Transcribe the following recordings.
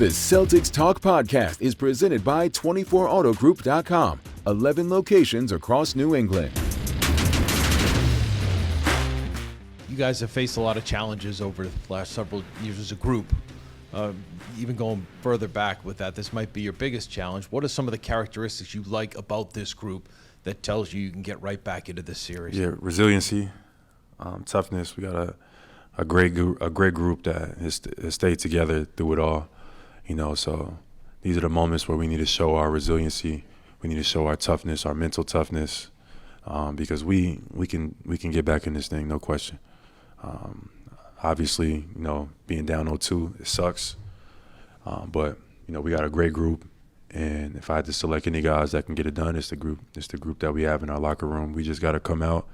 The Celtics Talk podcast is presented by 24autogroup.com, 11 locations across New England. You guys have faced a lot of challenges over the last several years as a group. Even going further back with that, this might be your biggest challenge. What are some of the characteristics you like about this group that tells you can get right back into this series? Yeah, resiliency, toughness. We got a great group that has stayed together through it all. So these are the moments where we need to show our resiliency. We need to show our toughness, our mental toughness, because we can get back in this thing, no question. Obviously, being down 0-2, it sucks. But we got a great group, and if I had to select any guys that can get it done, it's the group. It's the group that we have in our locker room. We just got to come out,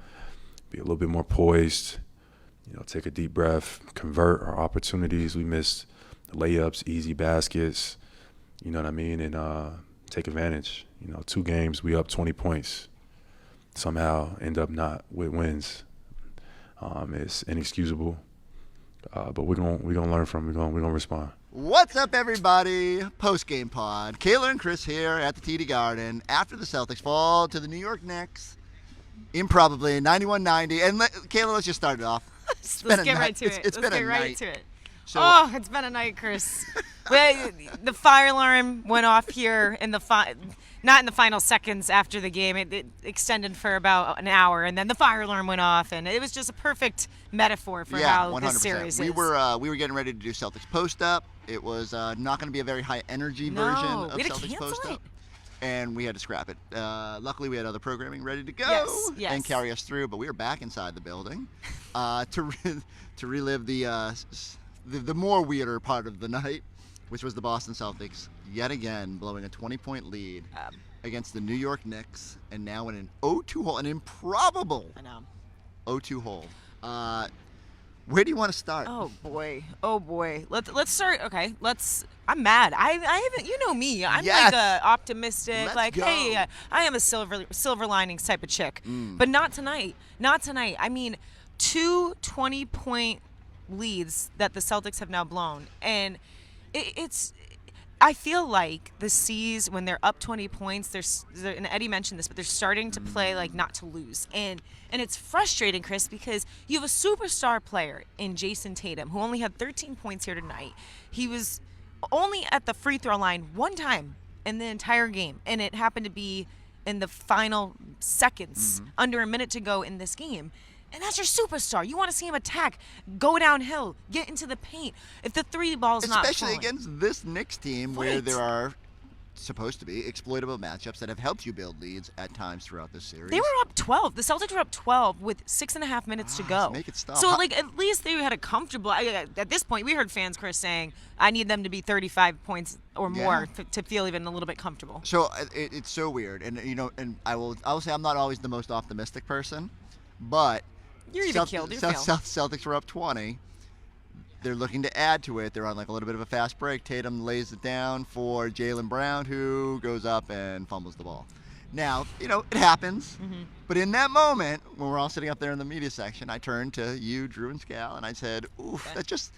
be a little bit more poised. Take a deep breath, convert our opportunities. We missed layups, easy baskets, you know what I mean, and take advantage. 2 games, we up 20 points. Somehow end up not with wins. It's inexcusable, but we're gonna learn from it. We're gonna respond. What's up, everybody? POSTGAME POD. Kayla and Chris here at the TD Garden after the Celtics fall to the New York Knicks, improbably 91-90. And Kayla, let's just start it off. Let's get right to it. It's been a night. Right to it. So, it's been a night, Chris. The fire alarm went off here in not in the final seconds after the game. It extended for about an hour, and then the fire alarm went off, and it was just a perfect metaphor for how 100%. this series is. We were getting ready to do Celtics Post Up. It was not going to be a very high energy version of Celtics Post Up. And we had to scrap it. Luckily, we had other programming ready to go and carry us through. But we were back inside the building to relive the more weirder part of the night, which was the Boston Celtics yet again blowing a 20-point lead against the New York Knicks, and now in an 0-2 hole, an improbable 0-2 hole. Where do you want to start? Oh boy. Let's start. Okay, I'm mad. I haven't. You know me. I'm like a optimistic. Let's go. Hey, I am a silver linings type of chick. But not tonight. Not tonight. I mean, 2 20-point leads that the Celtics have now blown, and it's. I feel like the C's, when they're up 20 points, and Eddie mentioned this, but they're starting to play like not to lose. And it's frustrating, Chris, because you have a superstar player in Jason Tatum who only had 13 points here tonight. He was only at the free throw line one time in the entire game, and it happened to be in the final seconds, under a minute to go in this game. And that's your superstar. You want to see him attack, go downhill, get into the paint. If the 3 ball's not especially falling. against this Knicks team, where there are supposed to be exploitable matchups that have helped you build leads at times throughout this series. They were up 12. The Celtics were up 12 with 6.5 minutes to go. Make it stop. So, at least they had a comfortable. At this point, we heard fans, Chris, saying, "I need them to be 35 points or more to feel even a little bit comfortable." So it's so weird, and and I will say I'm not always the most optimistic person, but you're even killed. You're Celtics were up 20. They're looking to add to it. They're on a little bit of a fast break. Tatum lays it down for Jaylen Brown, who goes up and fumbles the ball. Now, it happens. But in that moment, when we're all sitting up there in the media section, I turned to you, Drew, and Scal, and I said, "Oof, that just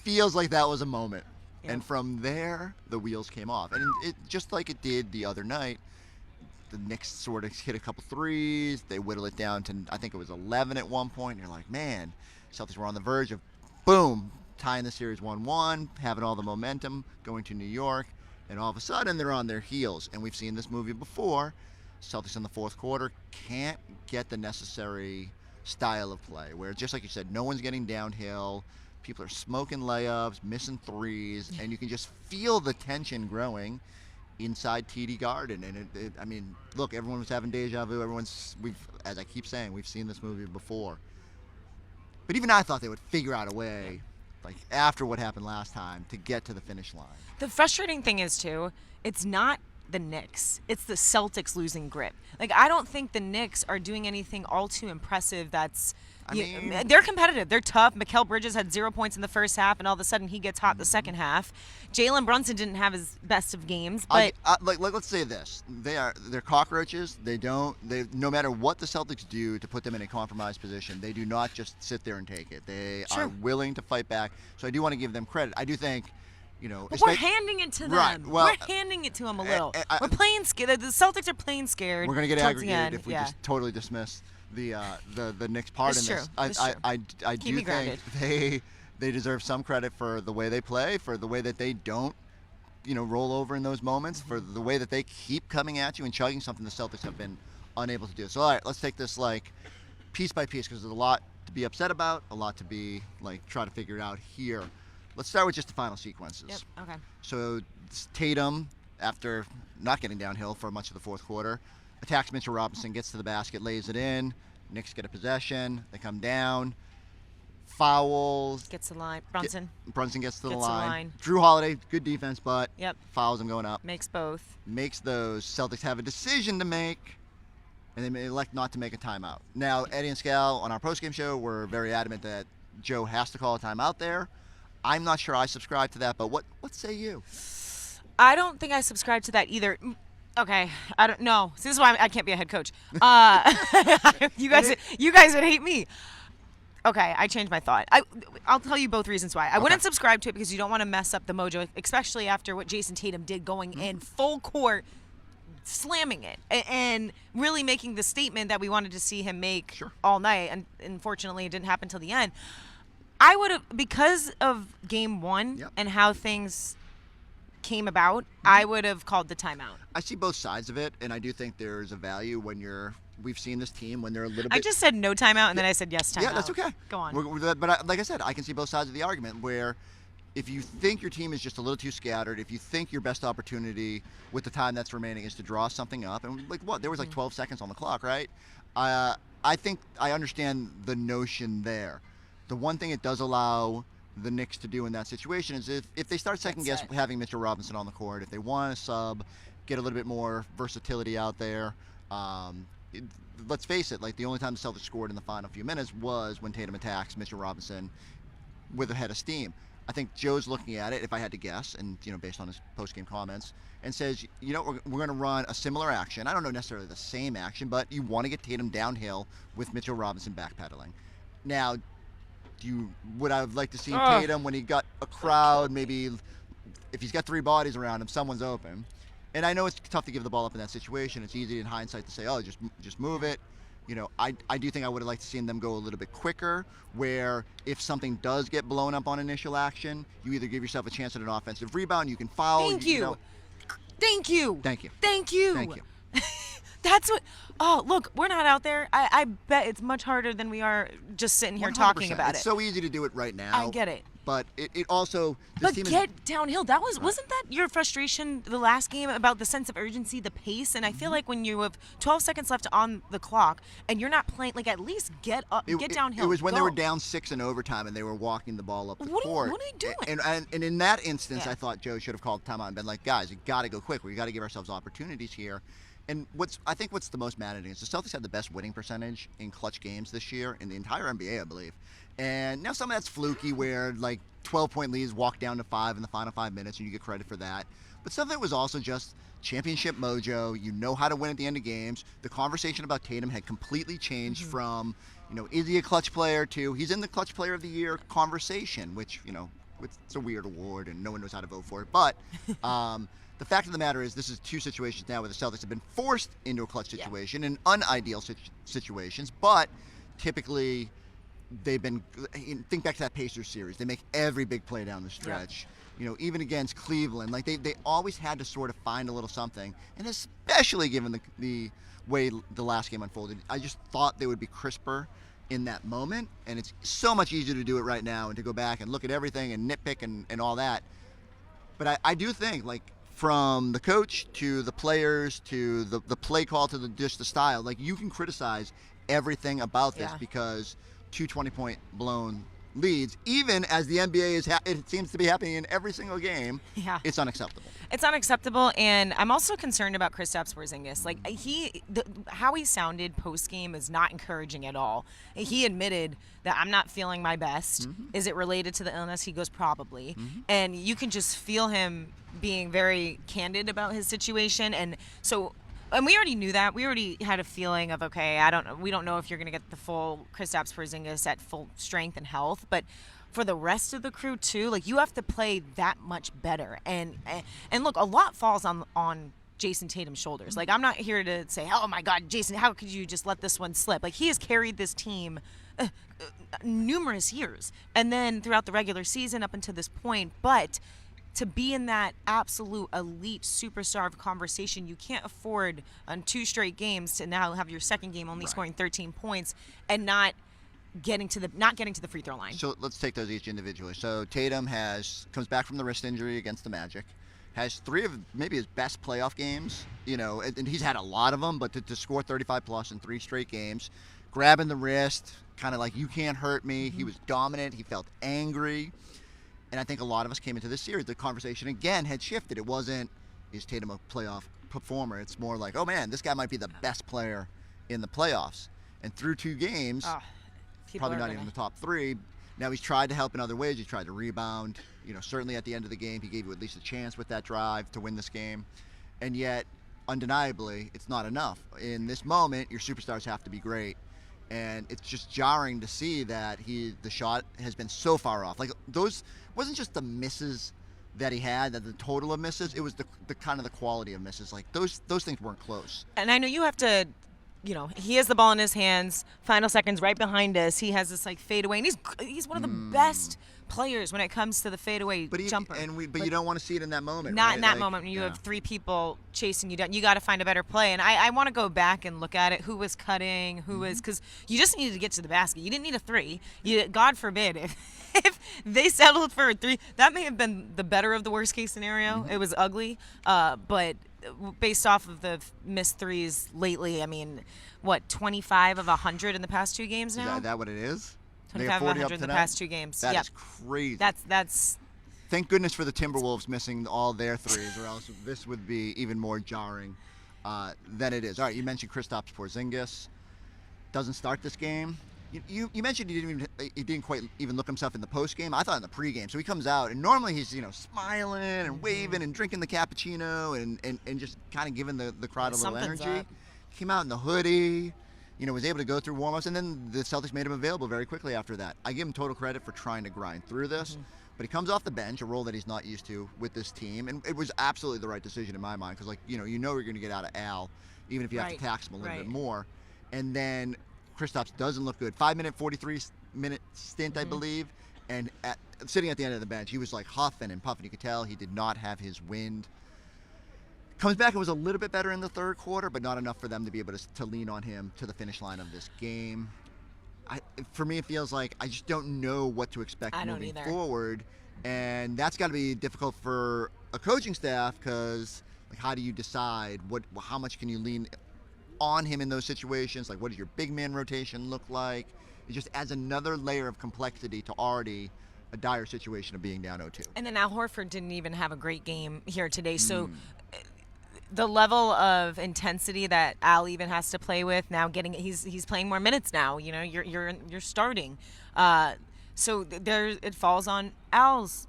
feels like that was a moment." Yep. And from there, the wheels came off. And it just like it did the other night, the Knicks sort of hit a couple threes. They whittle it down to, I think it was 11 at one point. And you're like, man, Celtics were on the verge of, boom, tying the series 1-1, having all the momentum, going to New York, and all of a sudden they're on their heels. And we've seen this movie before. Celtics in the fourth quarter can't get the necessary style of play, where just like you said, no one's getting downhill. People are smoking layups, missing threes, and you can just feel the tension growing inside TD Garden. And I mean, look, everyone was having deja vu. As I keep saying, we've seen this movie before. But even I thought they would figure out a way, like after what happened last time, to get to the finish line. The frustrating thing is, too, it's not the Knicks. It's the Celtics losing grip. I don't think the Knicks are doing anything all too impressive that's they're competitive. They're tough. Mikal Bridges had 0 points in the first half, and all of a sudden he gets hot the second half. Jalen Brunson didn't have his best of games, but let's say this: they're cockroaches. No matter what the Celtics do to put them in a compromised position, they do not just sit there and take it. They are willing to fight back. So I do want to give them credit. I do think But we're handing it to them. Right. Well, we're handing it to them a little. We're playing scared. The Celtics are playing scared. We're going to get towards the aggregated end. if we just totally dismiss the Knicks part It's in true. this. It's true. I Keep do me grounded. think they deserve some credit for the way they play, for the way that they don't roll over in those moments, for the way that they keep coming at you and chugging something the Celtics have been unable to do. So all right, let's take this like piece by piece, because there's a lot to be upset about, a lot to be like try to figure it out here. Let's start with just the final sequences. Yep. Okay. So Tatum, after not getting downhill for much of the fourth quarter, attacks Mitchell Robinson, gets to the basket, lays it in. Knicks get a possession. They come down. Fouls. Gets the line. Brunson. Brunson gets to the Gets the line. line. Drew Holiday, good defense, but Yep. fouls him going up. Makes both. Makes those. Celtics have a decision to make, and they may elect not to make a timeout. Now, Eddie and Scal on our postgame show were very adamant that Joe has to call a timeout there. I'm not sure I subscribe to that, but what say you? I don't think I subscribe to that either. Okay, I don't know. See, this is why I can't be a head coach. You guys would hate me. Okay, I changed my thought. I'll tell you both reasons why. I wouldn't subscribe to it because you don't want to mess up the mojo, especially after what Jason Tatum did going in full court, slamming it, and really making the statement that we wanted to see him make all night. And unfortunately, it didn't happen till the end. I would have, because of game one and how things came about, I would have called the timeout. I see both sides of it, and I do think there's a value when we've seen this team when they're a little bit. I just said no timeout, and then I said yes timeout. Yeah, that's okay. Go on. But like I said, I can see both sides of the argument where if you think your team is just a little too scattered, if you think your best opportunity with the time that's remaining is to draw something up, and there was like 12 seconds on the clock, right? I think I understand the notion there. The one thing it does allow the Knicks to do in that situation is if they start second-guess having Mitchell Robinson on the court, if they want to sub, get a little bit more versatility out there. Let's face it, like the only time the Celtics scored in the final few minutes was when Tatum attacks Mitchell Robinson with a head of steam. I think Joe's looking at it, if I had to guess, and based on his post-game comments, and says, we're going to run a similar action. I don't know necessarily the same action, but you want to get Tatum downhill with Mitchell Robinson backpedaling. Now, would I have liked to see Tatum when he got a crowd, maybe if he's got three bodies around him, someone's open. And I know it's tough to give the ball up in that situation. It's easy in hindsight to say, oh, just move it. I do think I would have liked to see them go a little bit quicker, where if something does get blown up on initial action, you either give yourself a chance at an offensive rebound, you can foul. Thank you. Thank you. Thank you. Thank you. Thank you. That's what. Oh, look, we're not out there. I bet it's much harder than we are just sitting here talking about it. It's so easy to do it right now. I get it. But it also. But get downhill. Wasn't that your frustration the last game about the sense of urgency, the pace? And I feel like when you have 12 seconds left on the clock and you're not playing, like at least get up, get downhill. It was when they were down 6 in overtime and they were walking the ball up the court. What are you doing? And in that instance, I thought Joe should have called timeout and been like, guys, you got to go quick. We got to give ourselves opportunities here. And I think what's the most maddening is the Celtics had the best winning percentage in clutch games this year in the entire NBA, I believe. And now some of that's fluky, where like 12-point leads walk down to 5 in the final 5 minutes, and you get credit for that. But some of it was also just championship mojo. You know how to win at the end of games. The conversation about Tatum had completely changed from, is he a clutch player, to he's in the clutch player of the year conversation, which, it's a weird award and no one knows how to vote for it. But the fact of the matter is this is two situations now where the Celtics have been forced into a clutch situation in unideal situations, but typically they've been, think back to that Pacers series. They make every big play down the stretch. Even against Cleveland, like they always had to sort of find a little something, and especially given the way the last game unfolded, I just thought they would be crisper in that moment, and it's so much easier to do it right now and to go back and look at everything and nitpick and all that. But I do think, like, from the coach to the players to the play call to just the style, like, you can criticize everything about this because 2 20-point blown leads, even as the NBA it seems to be happening in every single game. It's unacceptable. It's unacceptable, and I'm also concerned about Kristaps Porzingis. Like, how he sounded post game is not encouraging at all. He admitted that I'm not feeling my best. Is it related to the illness? He goes, probably. And you can just feel him being very candid about his situation, and we already knew that. We already had a feeling of, okay, we don't know if you're going to get the full Kristaps Porzingis at full strength and health, but for the rest of the crew too. Like, you have to play that much better. And look, a lot falls on Jason Tatum's shoulders. Like, I'm not here to say, oh my God, Jason, how could you just let this one slip? Like, he has carried this team numerous years, and then throughout the regular season up until this point. But to be in that absolute elite superstar conversation, you can't afford on 2 straight games to now have your second game only scoring 13 points and not getting to the free throw line. So let's take those each individually. So Tatum comes back from the wrist injury against the Magic, has 3 of maybe his best playoff games, and he's had a lot of them, but to score 35 plus in 3 straight games, grabbing the wrist, kind of like, you can't hurt me. He was dominant. He felt angry. And I think a lot of us came into this series, the conversation again had shifted. It wasn't, is Tatum a playoff performer? It's more like, oh man, this guy might be the best player in the playoffs. And through 2 games, probably not even the top 3. Now he's tried to help in other ways. He tried to rebound. Certainly at the end of the game, he gave you at least a chance with that drive to win this game. And yet, undeniably, it's not enough. In this moment, your superstars have to be great. And it's just jarring to see that the shot has been so far off. Like, those wasn't just the misses that he had, that the total of misses, it was the kind of the quality of misses. Like, those things weren't close. And I know you have to, he has the ball in his hands, final seconds right behind us. He has this, like, fadeaway, and he's one of the best players when it comes to the fadeaway jumper. But you don't want to see it in that moment, Not right? in that moment when you have 3 people chasing you down. You got to find a better play. And I want to go back and look at it. Who was cutting? Who was – because you just needed to get to the basket. You didn't need a 3. God forbid if they settled for a 3, that may have been the better of the worst-case scenario. It was ugly. But based off of the missed 3s lately, I mean, 25 of 100 in the past 2 games now? Is that what it is? 25 of 100 in the past 2 games. That is crazy. That's. Thank goodness for the Timberwolves missing all their 3s, or else this would be even more jarring than it is. All right, you mentioned Kristaps Porzingis doesn't start this game. You mentioned he didn't quite even look himself in the post game. I thought in the pregame. So he comes out, and normally he's smiling and waving and drinking the cappuccino and just kind of giving the crowd a little energy. Up. Came out in the hoodie. Was able to go through warm-ups, and then the Celtics made him available very quickly after that. I give him total credit for trying to grind through this, but he comes off the bench, a role that he's not used to with this team, and it was absolutely the right decision in my mind, because, you're going to get out of Al, even if you have to tax him a little bit more. And then Kristaps doesn't look good. 5-minute, 43-minute stint, I believe, and sitting at the end of the bench, he was like huffing and puffing. You could tell he did not have his wind. Comes back and was a little bit better in the third quarter, but not enough for them to be able to lean on him to the finish line of this game. For me, it feels like I just don't know what to expect moving forward, and that's got to be difficult for a coaching staff, because how do you decide how much can you lean on him in those situations? Like, what does your big man rotation look like? It just adds another layer of complexity to already a dire situation of being down 0-2. And then Al Horford didn't even have a great game here today, so the level of intensity that Al even has to play with now, he's playing more minutes now. You're starting, so there it falls on Al's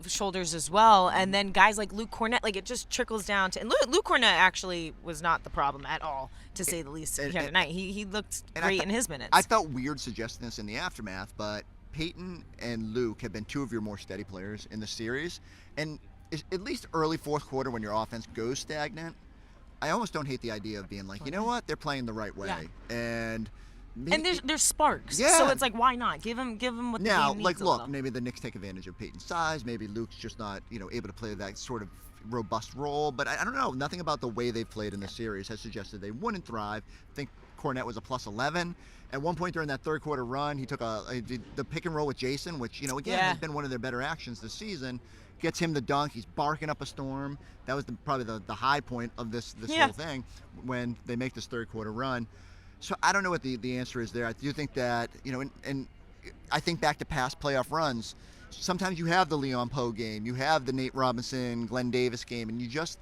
shoulders as well. And then guys like Luke Cornett, like, it just trickles down to, and Luke Cornett actually was not the problem at all, to say the least, here tonight. He looked great in his minutes. I felt weird suggesting this in the aftermath, but Peyton and Luke have been 2 of your more steady players in the series, and at least early fourth quarter when your offense goes stagnant, I almost don't hate the idea of being like, you know what, they're playing the right way. Yeah. And there's sparks. Yeah. So it's like, why not? Give him what the game needs. Now, look, maybe the Knicks take advantage of Peyton's size. Maybe Luke's just not, able to play that sort of robust role. But I don't know. Nothing about the way they've played in the series has suggested they wouldn't thrive. I think Cornett was a plus 11. At one point during that third quarter run, he took the pick and roll with Jason, which, has been one of their better actions this season. Gets him the dunk. He's barking up a storm. That was probably the high point of this whole thing when they make this third quarter run. So I don't know what the answer is there. I do think that, and I think back to past playoff runs, sometimes you have the Leon Poe game, you have the Nate Robinson, Glenn Davis game, and you just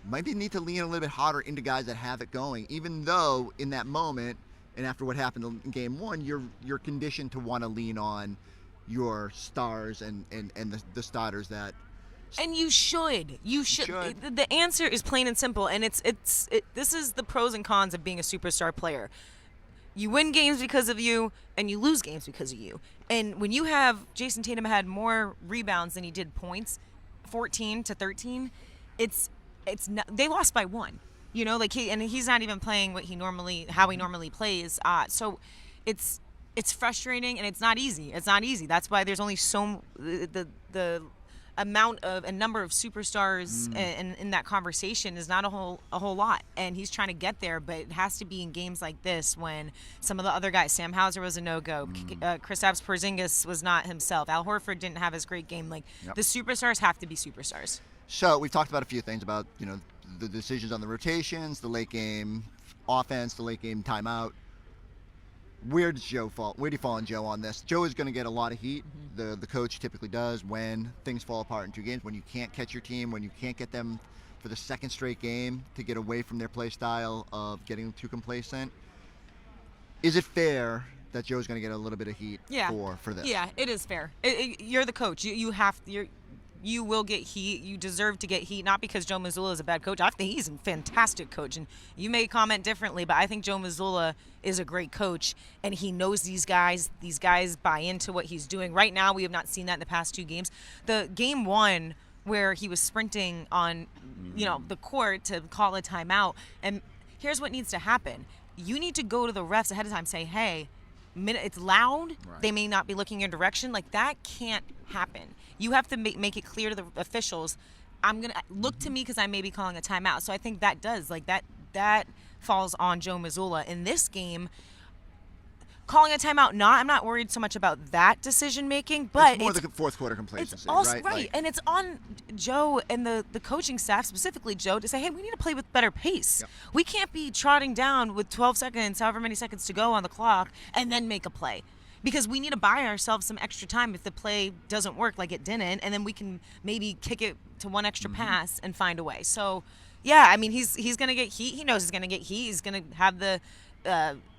maybe need to lean a little bit harder into guys that have it going, even though in that moment and after what happened in game 1, you're conditioned to want to lean on your stars and the starters that. And you should. The answer is plain and simple, and this is the pros and cons of being a superstar player. You win games because of you, and you lose games because of you. And when you have Jason Tatum had more rebounds than he did points, 14-13, it's not, they lost by 1. You know, like he's not even playing how he normally plays. So it's frustrating, and it's not easy. It's not easy. That's why there's only the amount of a number of superstars in that conversation is not a whole lot, and he's trying to get there, but it has to be in games like this when some of the other guys, Sam Hauser was a no-go, Kristaps Porzingis was not himself, Al Horford didn't have his great game. Like, the superstars have to be superstars. So we've talked about a few things about, you know, the decisions on the rotations, the late game offense, the late game timeout. Where does Joe fall? Where do you fall on Joe on this? Joe is going to get a lot of heat. The coach typically does when things fall apart in 2 games, when you can't catch your team, when you can't get them for the second straight game to get away from their play style of getting too complacent. Is it fair that Joe's going to get a little bit of heat for this? Yeah, it is fair. You're the coach. You will get heat. You deserve to get heat, not because Joe Mazzulla is a bad coach. I think he's a fantastic coach, and you may comment differently, but I think Joe Mazzulla is a great coach, and he knows these guys. These guys buy into what he's doing. Right now, we have not seen that in the past 2 games. The game 1 where he was sprinting on, the court to call a timeout, and here's what needs to happen. You need to go to the refs ahead of time, say, hey, it's loud. Right. They may not be looking your direction. Like, that can't happen. You have to make it clear to the officials, I'm going to look to me because I may be calling a timeout. So I think that does. Like, that falls on Joe Mazzulla. In this game, calling a timeout, I'm not worried so much about that decision-making. But it's more the fourth quarter complacency, it's also, right? Right, and it's on Joe and the coaching staff, specifically Joe, to say, hey, we need to play with better pace. Yep. We can't be trotting down with 12 seconds, however many seconds to go on the clock, and then make a play. Because we need to buy ourselves some extra time if the play doesn't work like it didn't, and then we can maybe kick it to one extra pass and find a way. So, yeah, I mean, he's going to get heat. He knows he's going to get heat. He's going to have the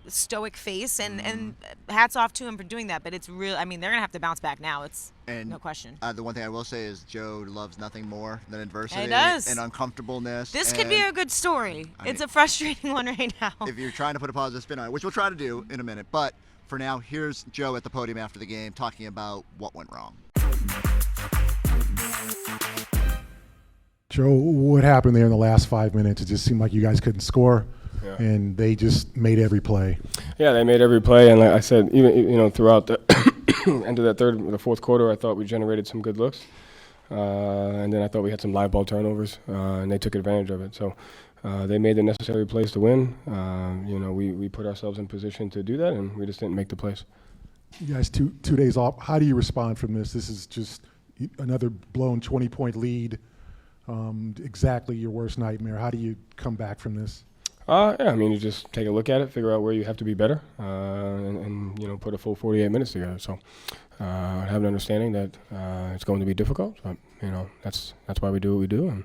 stoic face, and hats off to him for doing that. But it's real. I mean, they're going to have to bounce back now. No question. The one thing I will say is Joe loves nothing more than adversity and uncomfortableness. This could be a good story. It's a frustrating one right now. If you're trying to put a positive spin on it, which we'll try to do in a minute. But for now, here's Joe at the podium after the game talking about what went wrong. Joe, what happened there in the last 5 minutes? It just seemed like you guys couldn't score, and they just made every play. Yeah, they made every play, and like I said, even throughout the end of the fourth quarter, I thought we generated some good looks, and then I thought we had some live ball turnovers, and they took advantage of it. So they made the necessary plays to win. We put ourselves in position to do that, and we just didn't make the plays. You guys, two days off. How do you respond from this? This is just another blown 20-point lead. Exactly your worst nightmare. How do you come back from this? You just take a look at it, figure out where you have to be better, and put a full 48 minutes together. So have an understanding that it's going to be difficult, but that's why we do what we do, and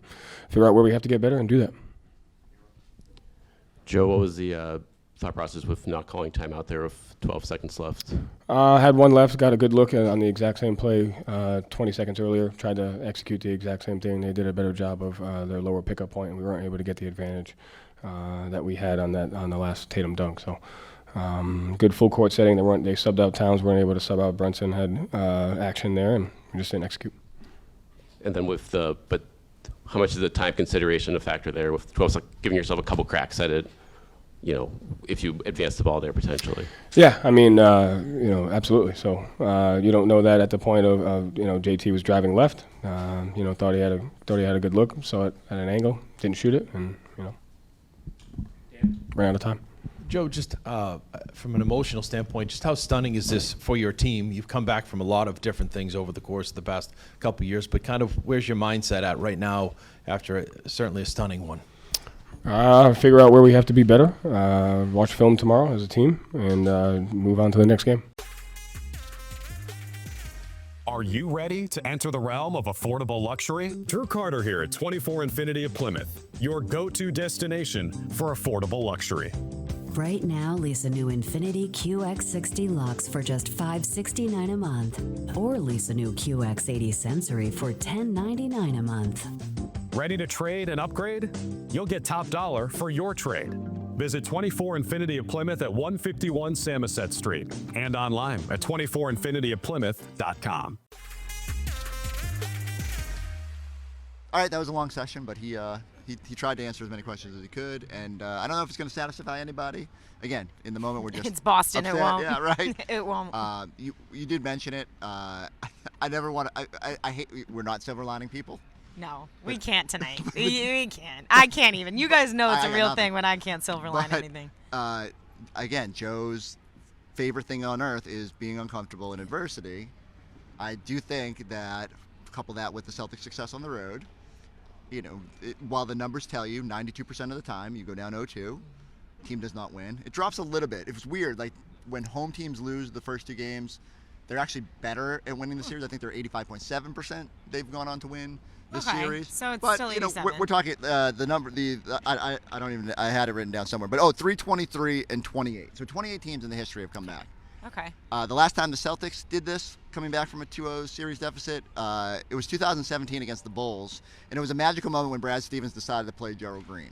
figure out where we have to get better and do that. Joe, what was the thought process with not calling timeout there with 12 seconds left? Had one left, got a good look on the exact same play 20 seconds earlier, tried to execute the exact same thing. They did a better job of their lower pickup point, and we weren't able to get the advantage that we had on the last Tatum dunk. So good full court setting. They subbed out Towns, weren't able to sub out Brunson, had action there, and we just didn't execute. And then but how much is the time consideration a factor there with 12, giving yourself a couple cracks at it? If you advance the ball there potentially. Yeah, I mean, absolutely. So you don't know that at the point of JT was driving left. Thought he had a good look, saw it at an angle, didn't shoot it, and ran out of time. Joe, just from an emotional standpoint, just how stunning is this for your team? You've come back from a lot of different things over the course of the past couple of years, but kind of where's your mindset at right now after certainly a stunning one? Figure out where we have to be better, watch film tomorrow as a team, and move on to the next game. Are you ready to enter the realm of affordable luxury? Drew Carter here at 24 Infinity of Plymouth, your go-to destination for affordable luxury. Right now, lease a new Infinity QX60 Lux for just $569 a month, or lease a new QX80 Sensory for $1099 a month. Ready to trade and upgrade? You'll get top dollar for your trade. Visit 24 Infinity of Plymouth at 151 Samoset Street and online at 24infinityofplymouth.com. All right, that was a long session, but he tried to answer as many questions as he could, and I don't know if it's going to satisfy anybody. Again, in the moment, we're just It's Boston. upset. It won't. Yeah, right. It won't. You did mention it. I never want to. I hate. We're not silver lining people. No, we can't tonight. we can't. I can't even. You guys know it's I a got real nothing. thing when I can't silver line anything. Again, Joe's favorite thing on earth is being uncomfortable in adversity. I do think that couple that with the Celtics' success on the road. You know, while the numbers tell you 92% of the time you go down 0-2, team does not win. It drops a little bit. It was weird. Like when home teams lose the first two games, they're actually better at winning the series. I think they're 85.7%. They've gone on to win the series. So it's but, still 87. We're talking the number. I don't even. I had it written down somewhere. But 323 and 28. So 28 teams in the history have come back. Okay. The last time the Celtics did this, coming back from a 2-0 series deficit, it was 2017 against the Bulls, and it was a magical moment when Brad Stevens decided to play Gerald Green.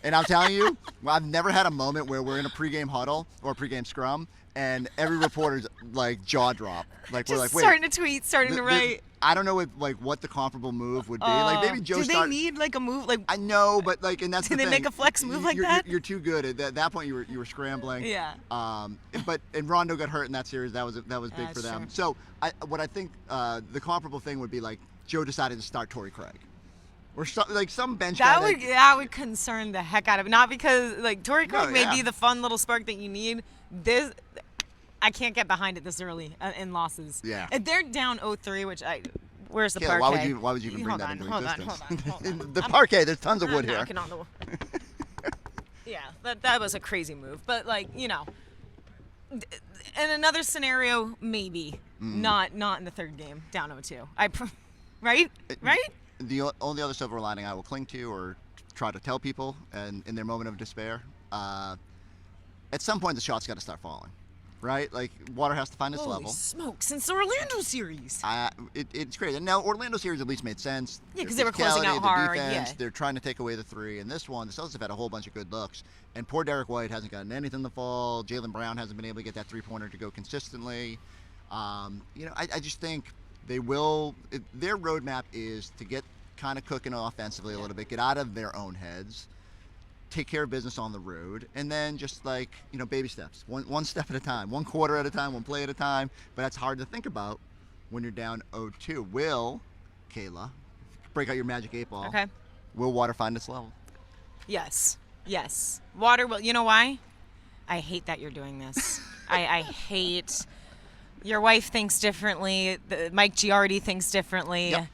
And I'm telling you, I've never had a moment where we're in a pregame huddle or a pregame scrum, and every reporter's like jaw drop. Like Just we're like, wait, starting to tweet, starting to write. I don't know what the comparable move would be. Like maybe Joe. Do they need like a move? Like I know, but like, and that's Did the they thing. make a flex move like that? You're too good. At that point, you were scrambling. Yeah. And Rondo got hurt in that series. That was big for them. Sure. So what I think the comparable thing would be like Joe decided to start Torrey Craig, or some bench guy. That would concern the heck out of me. Not because like Torrey Craig may yeah. be the fun little spark that you need. This I can't get behind it this early in losses. Yeah. If they're down 0-3, which where's the Kayla, parquet? why would you even bring that into existence? Hold on. The parquet. There's tons of wood I'm here. knocking on the wall. Yeah, that was a crazy move. But like, in another scenario, maybe not in the third game, down 0-2. Right? The only other silver lining I will cling to or try to tell people, and in their moment of despair, at some point the shot's got to start falling, right? Like water has to find its Holy level. smoke! Since the Orlando series. It's crazy. Now Orlando series at least made sense. Yeah, because Their they were closing physicality, out their hard. defense, Yeah. They're trying to take away the three. And this one, the Celtics have had a whole bunch of good looks. And poor Derek White hasn't gotten anything to fall. Jaylen Brown hasn't been able to get that three-pointer to go consistently. I just think they will. Their roadmap is to get kind of cooking offensively a little bit, get out of their own heads, take care of business on the road, and then just baby steps, one step at a time, one quarter at a time, one play at a time. But that's hard to think about when you're down 0-2. Will, Kayla, break out your magic 8-ball. Okay. Will water find its level? Yes. Water will. You know why? I hate that you're doing this. I hate. Your wife thinks differently. Mike Giardi thinks differently. Yep.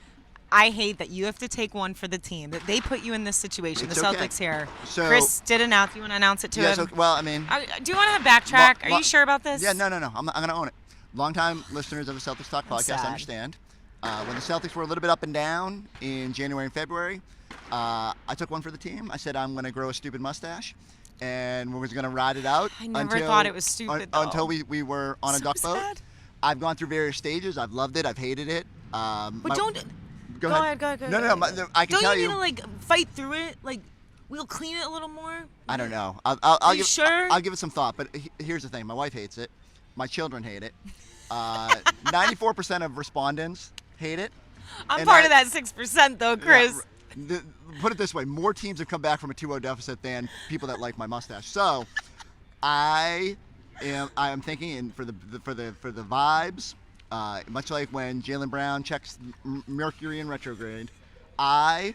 I hate that you have to take one for the team. That they put you in this situation. It's the okay. Celtics here. So- Chris did announce. You want to announce it to him? So, well, I mean. Do you want to backtrack? Are you sure about this? Yeah, no. I'm going to own it. Longtime listeners of the Celtics Talk podcast sad. understand. When the Celtics were a little bit up and down in January and February, I took one for the team. I said I'm going to grow a stupid mustache, and we were going to ride it out. I never thought it was stupid, though. Until we were on a duck boat. Sad. I've gone through various stages. I've loved it. I've hated it. But don't. Go ahead. No. I can Don't tell you you. need to fight through it? We'll clean it a little more. I don't know. I'll give, sure? I'll give it some thought. But here's the thing: my wife hates it. My children hate it. 94% of respondents hate it. I'm And part of that 6% though, Chris. Put it this way: more teams have come back from a 2-0 deficit than people that like my mustache. So, I am thinking, and for the vibes, much like when Jaylen Brown checks Mercury in retrograde, I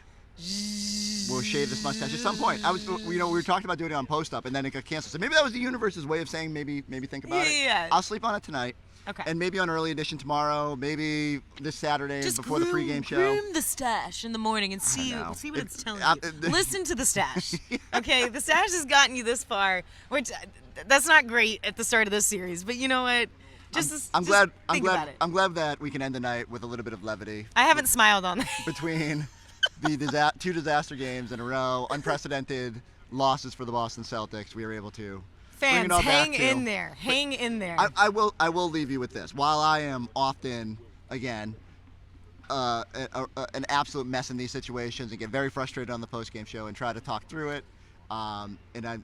will shave this mustache at some point. We were talking about doing it on post up, and then it got canceled. So maybe that was the universe's way of saying maybe think about it. Yeah. I'll sleep on it tonight. Okay. And maybe on early edition tomorrow, maybe this Saturday Just before the pregame show. groom the stash in the morning and see know. what it's telling I- you. Listen to the stash. Okay, the stash has gotten you this far, which that's not great at the start of this series, but you know what? I'm glad about it. I'm glad that we can end the night with a little bit of levity I haven't smiled on that. between the two disaster games in a row, unprecedented losses for the Boston Celtics. We were able to bring Fans, it all hang back to. in there. Hang in there. I will leave you with this. While I am often, again, an absolute mess in these situations and get very frustrated on the post-game show and try to talk through it, And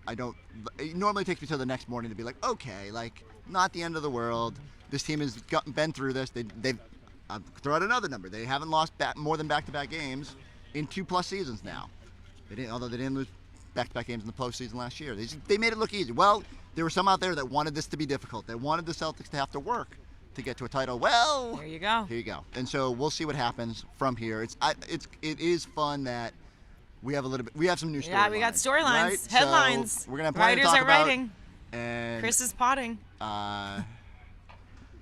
I don't. It normally takes me till the next morning to be like, okay, like not the end of the world. This team has been through this. They've throw out another number. They haven't lost more than back-to-back games in 2+ seasons now. Although they didn't lose back-to-back games in the postseason last year. They made it look easy. Well, there were some out there that wanted this to be difficult. They wanted the Celtics to have to work to get to a title. Well, there you go. Here you go. And so we'll see what happens from here. It is fun that we have some new storylines. Yeah, we got storylines, right? headlines. So we're gonna have plenty to Writers talk are about. writing. And Chris is potting.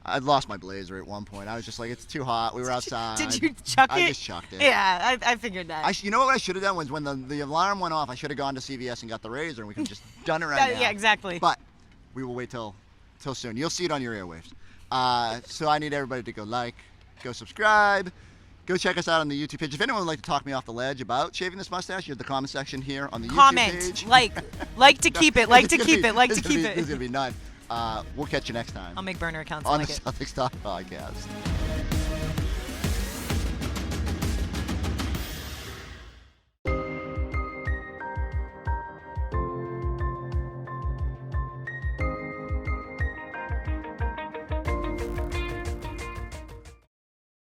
I lost my blazer at one point. I was just like, it's too hot. We were outside. Did you chuck it? I just chucked it. Yeah, I figured that. You know what I should have done was when the alarm went off, I should have gone to CVS and got the razor, and we could have just done it right now. Yeah, exactly. But we will wait till soon. You'll see it on your airwaves. So I need everybody to go subscribe, go check us out on the YouTube page. If anyone would like to talk me off the ledge about shaving this mustache, you have the comment section here on the YouTube page. like to keep it, like to keep it, like to keep it. It's gonna be none. We'll catch you next time I'll make burner accounts on like the it. Celtics Talk podcast.